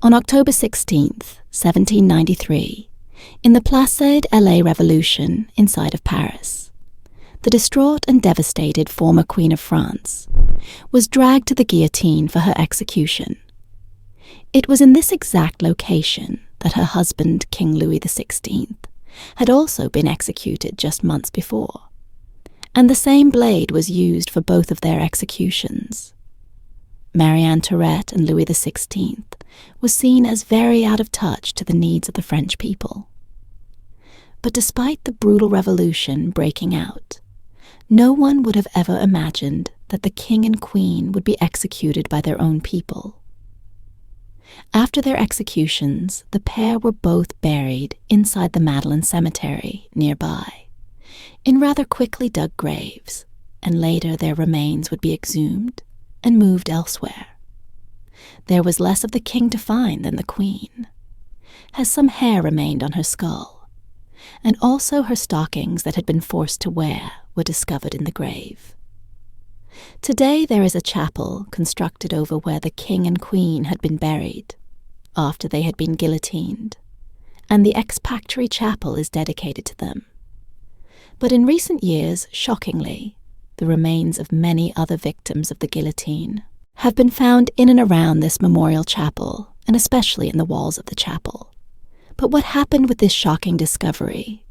On October 16th, 1793, in the Place de la Revolution inside of Paris, the distraught and devastated former Queen of France was dragged to the guillotine for her execution. It was in this exact location that her husband, King Louis XVI, had also been executed just months before, and the same blade was used for both of their executions. Marie Antoinette and Louis XVI was seen as very out of touch to the needs of the French people. But despite the brutal revolution breaking out, no one would have ever imagined that the king and queen would be executed by their own people. After their executions, the pair were both buried inside the Madeleine Cemetery nearby, in rather quickly dug graves, and later their remains would be exhumed and moved elsewhere. There was less of the king to find than the queen, as some hair remained on her skull, and also her stockings that had been forced to wear were discovered in the grave. Today there is a chapel constructed over where the king and queen had been buried after they had been guillotined, and the Expiatory Chapel is dedicated to them. But in recent years, shockingly, the remains of many other victims of the guillotine have been found in and around this memorial chapel, and especially in the walls of the chapel. But what happened with this shocking discovery?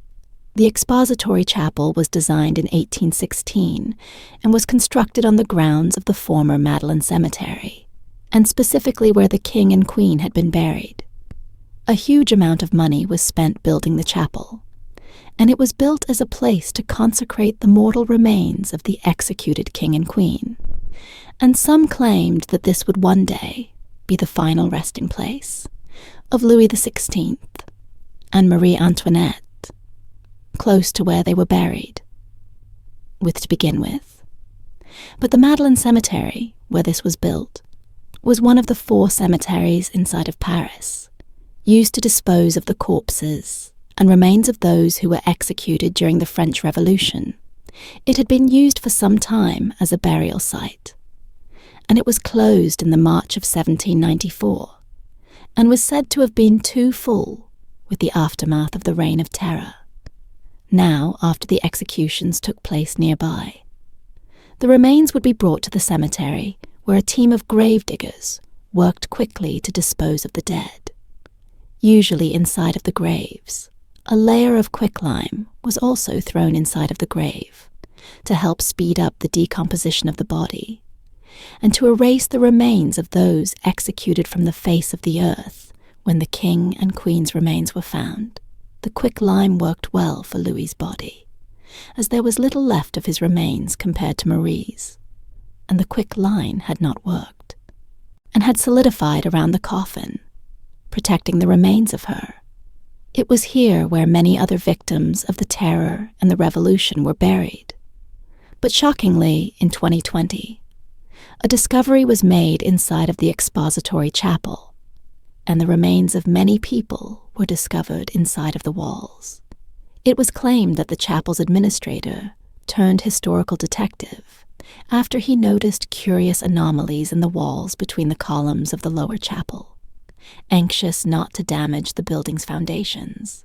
The Expiatory Chapel was designed in 1816 and was constructed on the grounds of the former Madeleine Cemetery, and specifically where the king and queen had been buried. A huge amount of money was spent building the chapel, and it was built as a place to consecrate the mortal remains of the executed king and queen, and some claimed that this would one day be the final resting place of Louis XVI and Marie Antoinette, close to where they were buried, to begin with. But the Madeleine Cemetery, where this was built, was one of the 4 cemeteries inside of Paris, used to dispose of the corpses and remains of those who were executed during the French Revolution. It had been used for some time as a burial site, and it was closed in the March of 1794, and was said to have been too full with the aftermath of the Reign of Terror. Now, after the executions took place nearby, the remains would be brought to the cemetery, where a team of grave diggers worked quickly to dispose of the dead. Usually inside of the graves, a layer of quicklime was also thrown inside of the grave to help speed up the decomposition of the body, and to erase the remains of those executed from the face of the earth when the king and queen's remains were found. The quicklime worked well for Louis's body, as there was little left of his remains compared to Marie's, and the quicklime had not worked, and had solidified around the coffin, protecting the remains of her. It was here where many other victims of the terror and the revolution were buried. But shockingly, in 2020, a discovery was made inside of the Expiatory Chapel, and the remains of many people were discovered inside of the walls. It was claimed that the chapel's administrator turned historical detective after he noticed curious anomalies in the walls between the columns of the lower chapel, anxious not to damage the building's foundations.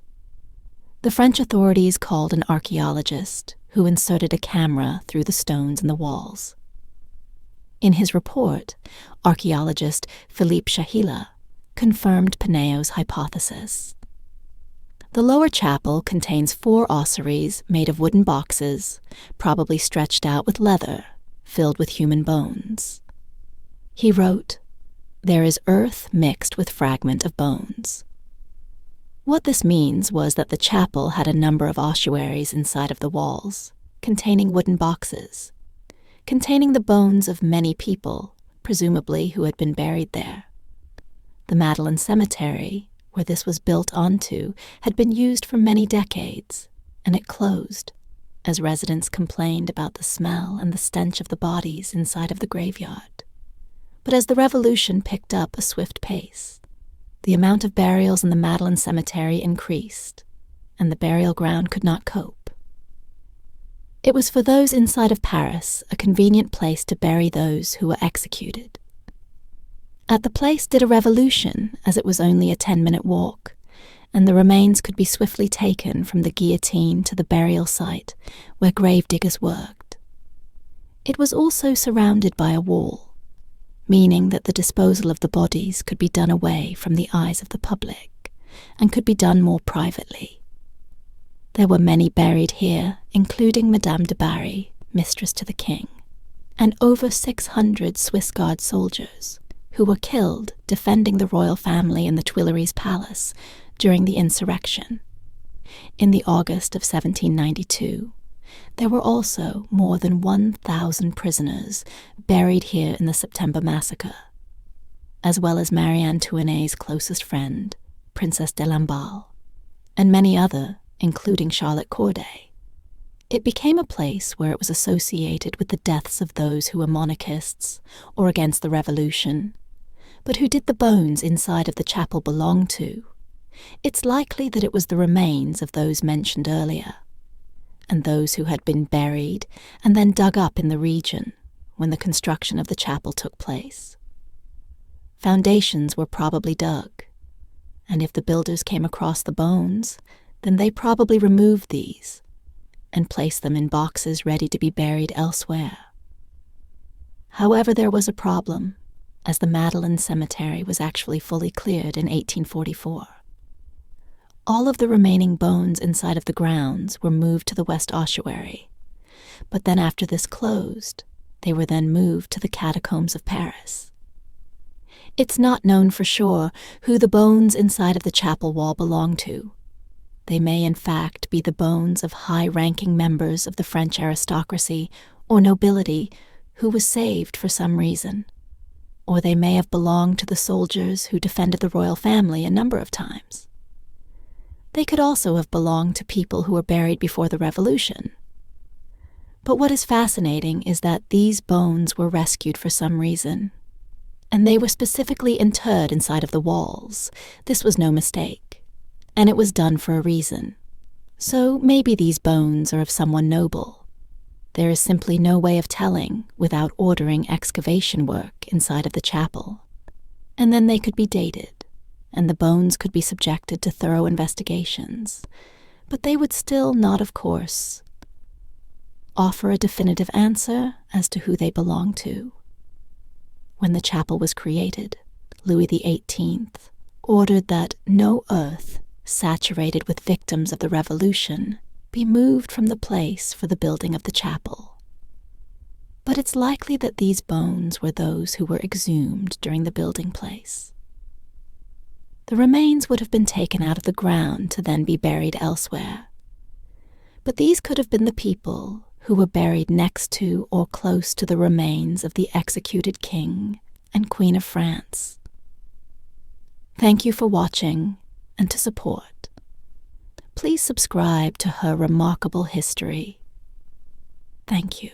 The French authorities called an archaeologist who inserted a camera through the stones in the walls. In his report, archaeologist Philippe Chahila confirmed Peneo's hypothesis. The lower chapel contains 4 ossuaries made of wooden boxes, probably stretched out with leather, filled with human bones. He wrote, "There is earth mixed with fragment of bones." What this means was that the chapel had a number of ossuaries inside of the walls, containing wooden boxes, containing the bones of many people, presumably who had been buried there. The Madeleine Cemetery, where this was built onto, had been used for many decades, and it closed, as residents complained about the smell and the stench of the bodies inside of the graveyard. But as the revolution picked up a swift pace, the amount of burials in the Madeleine Cemetery increased, and the burial ground could not cope. It was for those inside of Paris a convenient place to bury those who were executed. At the place did a revolution, as it was only a 10-minute walk, and the remains could be swiftly taken from the guillotine to the burial site where grave diggers worked. It was also surrounded by a wall, meaning that the disposal of the bodies could be done away from the eyes of the public and could be done more privately. There were many buried here, including Madame de Barry, mistress to the king, and over 600 Swiss Guard soldiers who were killed defending the royal family in the Tuileries Palace during the insurrection. In the August of 1792, there were also more than 1,000 prisoners buried here in the September massacre, as well as Marie Antoinette's closest friend, Princess de Lamballe, and many other, including Charlotte Corday. It became a place where it was associated with the deaths of those who were monarchists or against the revolution. But who did the bones inside of the chapel belong to? It's likely that it was the remains of those mentioned earlier, and those who had been buried and then dug up in the region when the construction of the chapel took place. Foundations were probably dug, and if the builders came across the bones, then they probably removed these and placed them in boxes ready to be buried elsewhere. However, there was a problem, as the Madeleine Cemetery was actually fully cleared in 1844. All of the remaining bones inside of the grounds were moved to the West Ossuary, but then after this closed, they were then moved to the catacombs of Paris. It's not known for sure who the bones inside of the chapel wall belong to. They may in fact be the bones of high-ranking members of the French aristocracy or nobility who was saved for some reason, or they may have belonged to the soldiers who defended the royal family a number of times. They could also have belonged to people who were buried before the revolution. But what is fascinating is that these bones were rescued for some reason, and they were specifically interred inside of the walls. This was no mistake, and it was done for a reason. So maybe these bones are of someone noble. There is simply no way of telling without ordering excavation work inside of the chapel. And then they could be dated, and the bones could be subjected to thorough investigations, but they would still not, of course, offer a definitive answer as to who they belong to. When the chapel was created, Louis XVIII ordered that no earth saturated with victims of the revolution be moved from the place for the building of the chapel. But it's likely that these bones were those who were exhumed during the building place. The remains would have been taken out of the ground to then be buried elsewhere. But these could have been the people who were buried next to or close to the remains of the executed King and Queen of France. Thank you for watching and to support. Please subscribe to Her Remarkable History. Thank you.